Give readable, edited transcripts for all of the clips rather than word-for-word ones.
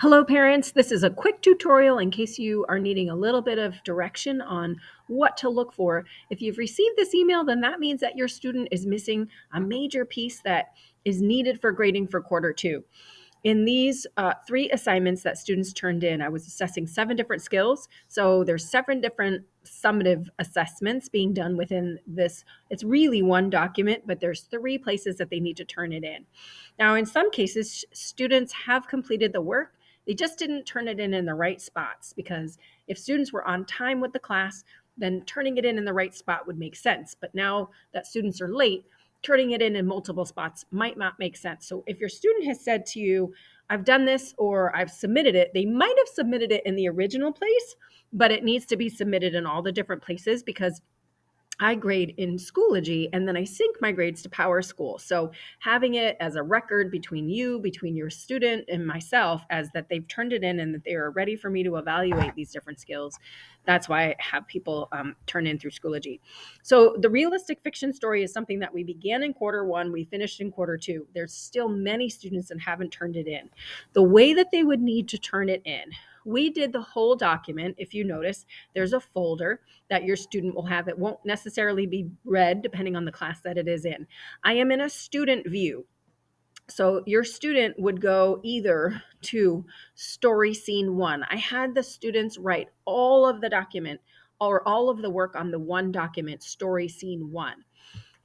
Hello parents, this is a quick tutorial in case you are needing a little bit of direction on what to look for. If you've received this email, then that means that your student is missing a major piece that is needed for grading for quarter two. In these three assignments that students turned in, I was assessing 7 different skills. So there's 7 different summative assessments being done within this. It's really one document, but there's 3 places that they need to turn it in. Now, in some cases, students have completed the work. They just didn't turn it in the right spots, because if students were on time with the class, then turning it in the right spot would make sense. But now that students are late, turning it in multiple spots might not make sense. So if your student has said to you, I've done this or I've submitted it, they might have submitted it in the original place, but it needs to be submitted in all the different places, because I grade in Schoology and then I sync my grades to PowerSchool. So having it as a record between you, between your student and myself, as that they've turned it in and that they are ready for me to evaluate these different skills. That's why I have people turn in through Schoology. So the realistic fiction story is something that we began in quarter one, we finished in quarter two. There's still many students that haven't turned it in. The way that they would need to turn it in, we did the whole document. If you notice, there's a folder that your student will have. It won't necessarily be read depending on the class that it is in. I am in a student view. So your student would go either to story scene 1. I had the students write all of the document or all of the work on the one document, story scene 1.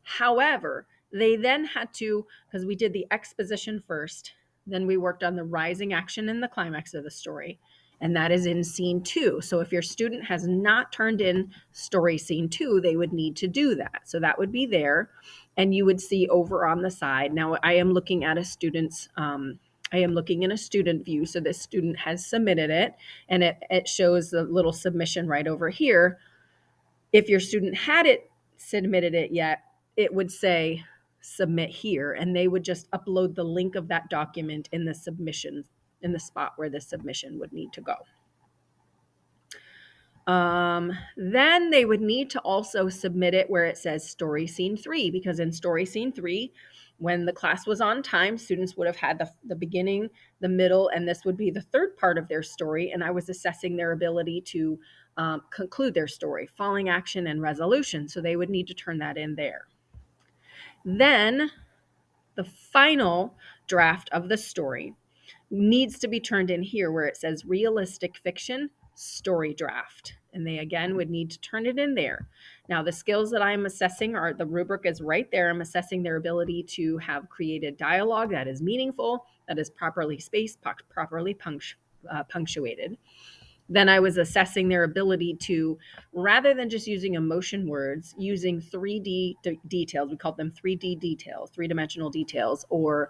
However, they then had to, because we did the exposition first, then we worked on the rising action and the climax of the story. And that is in scene 2. So if your student has not turned in story scene 2, they would need to do that. So that would be there. And you would see over on the side. Now I am looking at a student's I am looking in a student view. So this student has submitted it, and it shows the little submission right over here. If your student hadn't submitted it yet, it would say submit here, and they would just upload the link of that document in the submission, in the spot where the submission would need to go. Then they would need to also submit it where it says story scene 3, because in story scene 3, when the class was on time, students would have had the beginning, the middle, and this would be the third part of their story. And I was assessing their ability to conclude their story, falling action and resolution. So they would need to turn that in there. Then the final draft of the story needs to be turned in here where it says realistic fiction story draft. And they again would need to turn it in there. Now, the skills that I'm assessing are, the rubric is right there. I'm assessing their ability to have created dialogue that is meaningful, that is properly spaced, properly punctuated. Then I was assessing their ability to, rather than just using emotion words, using 3D details. We called them 3D details, 3-dimensional details, or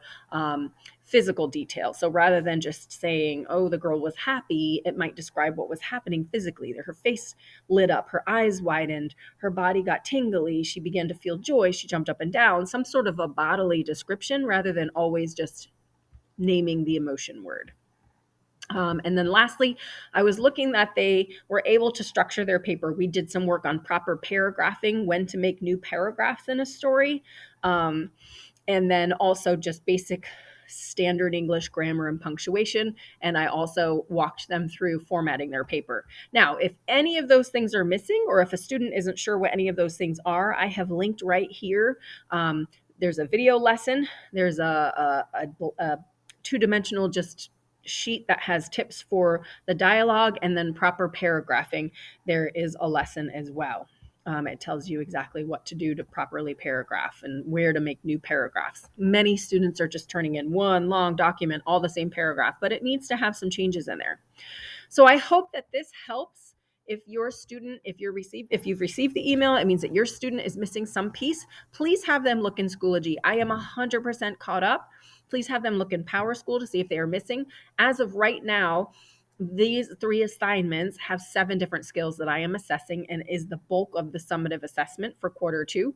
physical details. So rather than just saying, oh, the girl was happy, it might describe what was happening physically. Her face lit up, her eyes widened, her body got tingly, she began to feel joy, she jumped up and down, some sort of a bodily description rather than always just naming the emotion word. And then lastly, I was looking that they were able to structure their paper. We did some work on proper paragraphing, when to make new paragraphs in a story, and then also just basic standard English grammar and punctuation. And I also walked them through formatting their paper. Now, if any of those things are missing, or if a student isn't sure what any of those things are, I have linked right here. There's a video lesson. There's a two-dimensional just sheet that has tips for the dialogue, and then proper paragraphing. There is a lesson as well. It tells you exactly what to do to properly paragraph and where to make new paragraphs. Many students are just turning in one long document, all the same paragraph, but it needs to have some changes in there. So I hope that this helps. If your student, if you've received the email, it means that your student is missing some piece. Please have them look in Schoology. I am 100% caught up. Please have them look in PowerSchool to see if they are missing. As of right now, these 3 assignments have 7 different skills that I am assessing, and is the bulk of the summative assessment for quarter 2.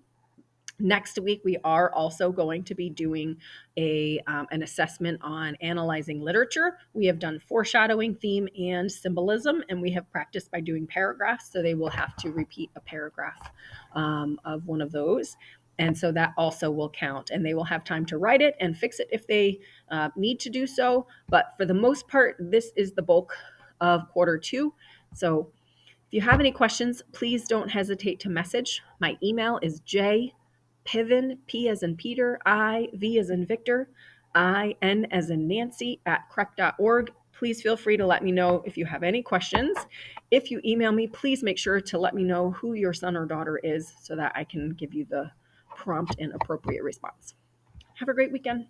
Next week, we are also going to be doing an assessment on analyzing literature. We have done foreshadowing, theme, and symbolism, and we have practiced by doing paragraphs. So they will have to repeat a paragraph of one of those. And so that also will count, and they will have time to write it and fix it if they need to do so. But for the most part, this is the bulk of quarter two. So if you have any questions, please don't hesitate to message. My email is jpiven, P as in Peter, I, V as in Victor, I, N as in Nancy @crec.org. Please feel free to let me know if you have any questions. If you email me, please make sure to let me know who your son or daughter is so that I can give you the prompt and appropriate response. Have a great weekend.